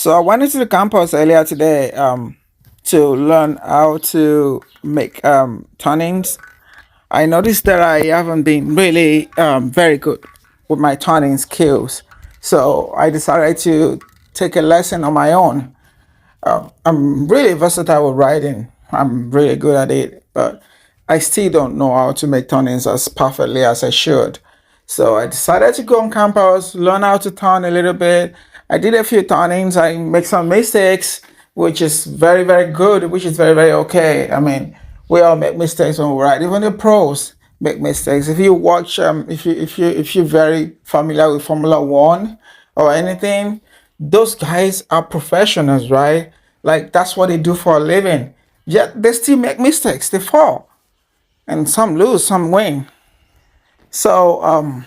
So I went into the campus earlier today to learn how to make turnings. I noticed that I haven't been really very good with my turning skills. So I decided to take a lesson on my own. I'm really versatile with riding. I'm really good at it, but I still don't know how to make turnings as perfectly as I should. So I decided to go on campus, learn how to turn a little bit. I did a few turnings. I make some mistakes, which is very, very good, which is very, very okay. I mean, we all make mistakes when we ride. Even the pros make mistakes. If you watch, if you're very familiar with Formula One or anything, those guys are professionals, right? Like that's what they do for a living. Yet they still make mistakes. They fall, and some lose, some win. So I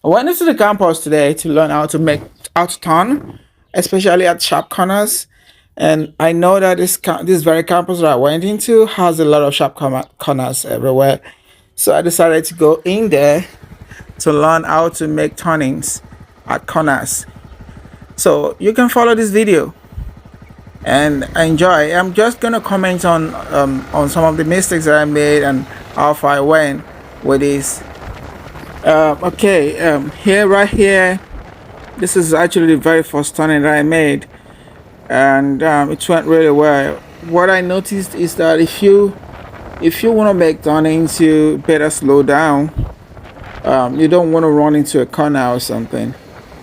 went into the campus today to learn how to make out to turn, especially at sharp corners. And I know that this very campus that I went into has a lot of corners everywhere. So I decided to go in there to learn how to make turnings at corners. So you can follow this video and enjoy. I'm just gonna comment on some of the mistakes that I made and how far I went with this. Here, right here, this is actually the very first turning that I made, and it went really well. What I noticed is that if you want to make turnings, you better slow down. You don't want to run into a corner or something,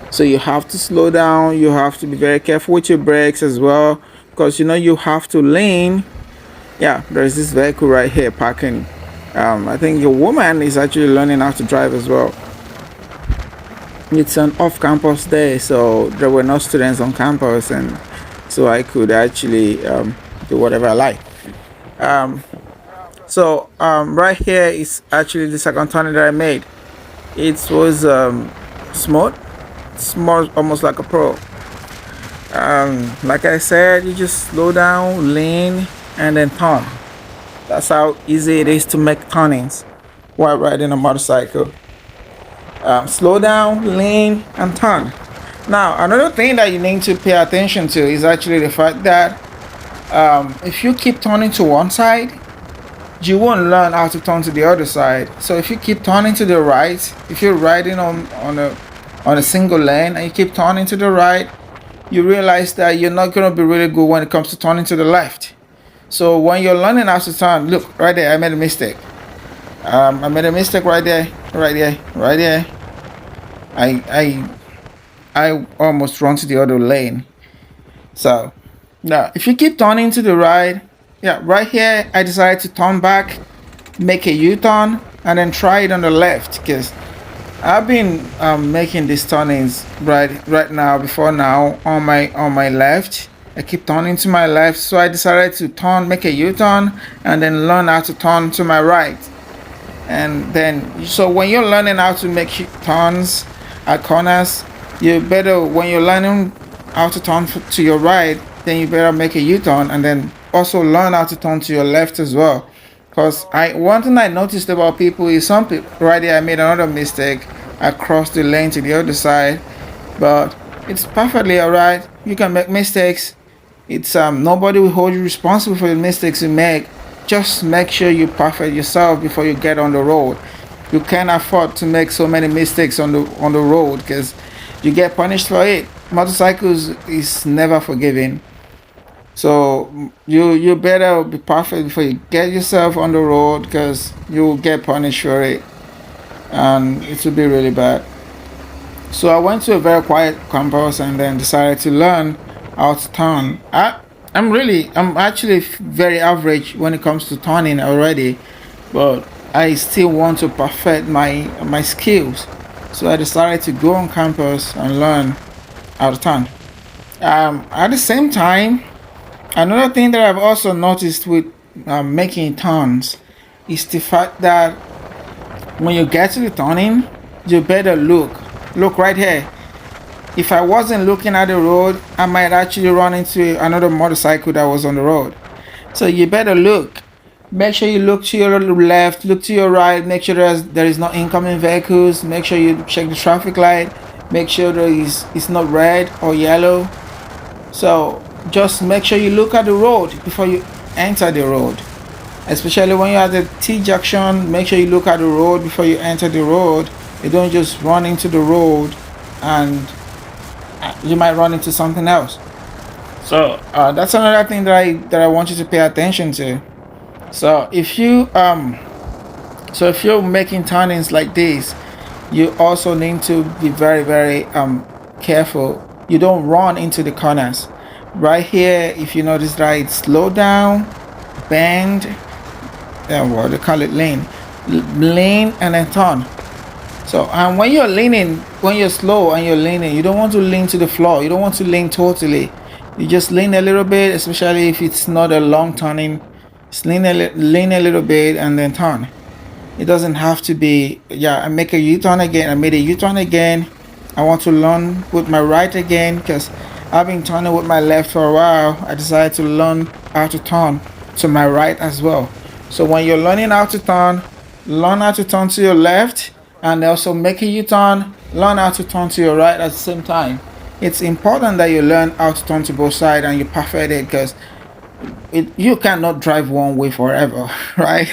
so you have to slow down. You have to be very careful with your brakes as well, because you have to lean. Yeah, there's this vehicle right here parking. I think a woman is actually learning how to drive as well. It's an off-campus day, so there were no students on campus, and so I could actually do whatever I like. Um, right here is actually the second turn that I made. It was smooth, small, almost like a pro. Like I said, you just slow down, lean, and then turn. That's how easy it is to make turnings while riding a motorcycle. Slow down, lean, and turn. Now, another thing that you need to pay attention to is actually the fact that if you keep turning to one side, you won't learn how to turn to the other side. So if you keep turning to the right, if you're riding on a single lane and you keep turning to the right, you realize that you're not going to be really good when it comes to turning to the left. So when you're learning how to turn, look right there, I made a mistake. I made a mistake right there, right there, right there. I I almost run to the other lane. So now, if you keep turning to the right, yeah, right here, I decided to turn back, make a U-turn, and then try it on the left because I've been making these turnings right now before now on my left. I keep turning to my left, so I decided to make a U-turn, and then learn how to turn to my right. And then, so when you're learning how to make turns at corners, you better when you're learning how to turn to your right, then you better make a U-turn, and then also learn how to turn to your left as well. Because one thing I noticed about people is some people right there I made another mistake. I crossed the lane to the other side, but it's perfectly alright. You can make mistakes. It's nobody will hold you responsible for the mistakes you make. Just make sure you perfect yourself before you get on the road. You can't afford to make so many mistakes on the road because you get punished for it. Motorcycles is never forgiving. So you better be perfect before you get yourself on the road because you will get punished for it, and it will be really bad. So I went to a very quiet campus and then decided to learn how to turn. I'm actually very average when it comes to turning already, but I still want to perfect my skills. So I decided to go on campus and learn how to turn. At the same time, another thing that I've also noticed with making turns is the fact that when you get to the turning, you better look right here. If I wasn't looking at the road, I might actually run into another motorcycle that was on the road. So you better look. Make sure you look to your left, look to your right, make sure there is no incoming vehicles, make sure you check the traffic light, make sure it's not red or yellow. So just make sure you look at the road before you enter the road. Especially when you're at the T junction, make sure you look at the road before you enter the road. You don't just run into the road and you might run into something else. So that's another thing that I want you to pay attention to. So if you're making turnings like this, you also need to be very very careful. You don't run into the corners. Right here, if you notice that it's slow down, bend, what they call it, lean, and then turn. So and when you're leaning, when you're slow and you're leaning, you don't want to lean to the floor. You don't want to lean totally. You just lean a little bit, especially if it's not a long turning. Just lean a little bit and then turn. It doesn't have to be, yeah, I make a U-turn again. I made a U-turn again. I want to learn with my right again because I've been turning with my left for a while. I decided to learn how to turn to my right as well. So when you're learning how to turn, learn how to turn to your left and also make a U-turn, learn how to turn to your right at the same time. It's important that you learn how to turn to both sides and you perfect it because you cannot drive one way forever, right?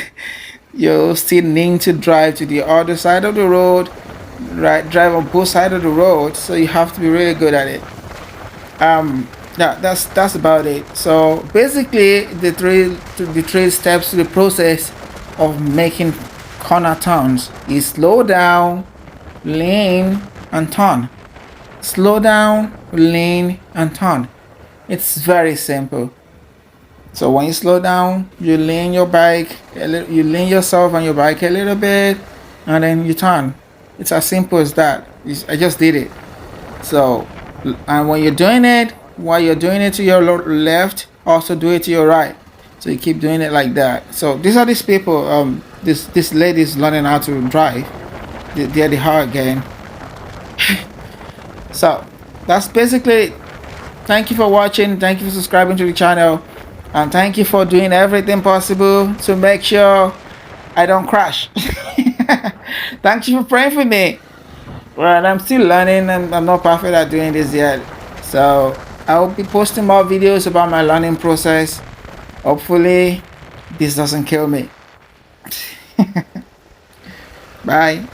You still need to drive to the other side of the road, right? Drive on both sides of the road, so you have to be really good at it. That's about it. So basically, the three steps to the process of making corner turns is slow down, lean, and turn. Slow down, lean, and turn. It's very simple. So when you slow down, you lean your bike, you lean yourself on your bike a little bit, and then you turn. It's as simple as that. I just did it. So, and when you're doing it, while you're doing it to your left, also do it to your right. So you keep doing it like that. So these are these people. This lady's learning how to drive. They're the hard game. So that's basically it. Thank you for watching. Thank you for subscribing to the channel. And thank you for doing everything possible to make sure I don't crash. Thank you for praying for me. Well, I'm still learning and I'm not perfect at doing this yet. So I will be posting more videos about my learning process. Hopefully this doesn't kill me. Bye.